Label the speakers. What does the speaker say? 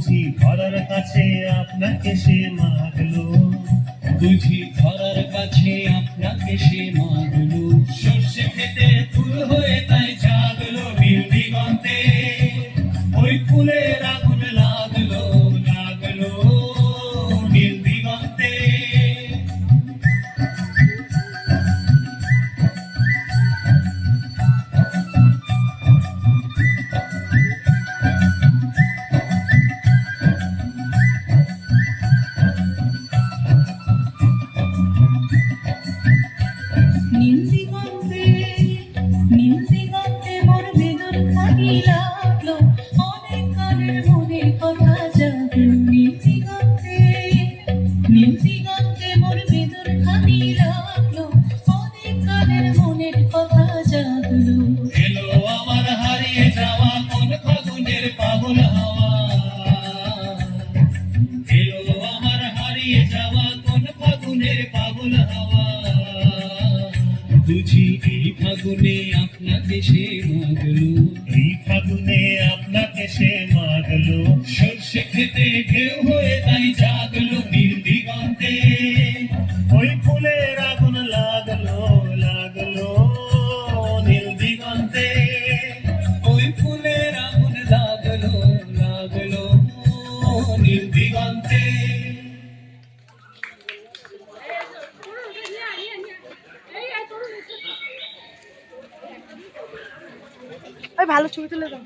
Speaker 1: বুঝি ধরার কাছে আপনাকে সে মাগলো,
Speaker 2: বুঝি ধরার কাছে আপনাকে সে মাগলো। সর্ষে খেতে ফুল হয়ে তাই জাগলো নীল দিগন্তে, ওই ফুলের আগুন লাগলো লাগলো নীল দিগন্তে।
Speaker 3: নীল দিগন্তে নীল দিগন্তে মোর বেদন খানি লাগলো, অনেক কালের মনের কথা জাগলো। নীল দিগন্তে নীল দিগন্তে মোর বেদন খানি লাগলো, অনেক কালের মনের কথা জাগলো।
Speaker 2: এলো আমার হারিয়ে যাওয়া কোন ফাগুনের পাগল হাওয়া, এলো আমার হারিয়ে যাওয়া কোন ফাগুনের পাগল হাওয়া। বুঝি এই ফাগুনে আপনাকে সে মাগলো,
Speaker 1: এই ফাগুনে আপনাকে সে মাগলো।
Speaker 2: সর্ষে খেতে ঢেউ হয়ে তাই জাগলো নীল দিগন্তে,
Speaker 1: ওই ফুলের আগুন লাগলো লাগলো নীল দিগন্তে।
Speaker 2: ওই ফুলের আগুন লাগলো লাগলো নীল দিগন্তে।
Speaker 4: ভালো ছবি তুলে দাও।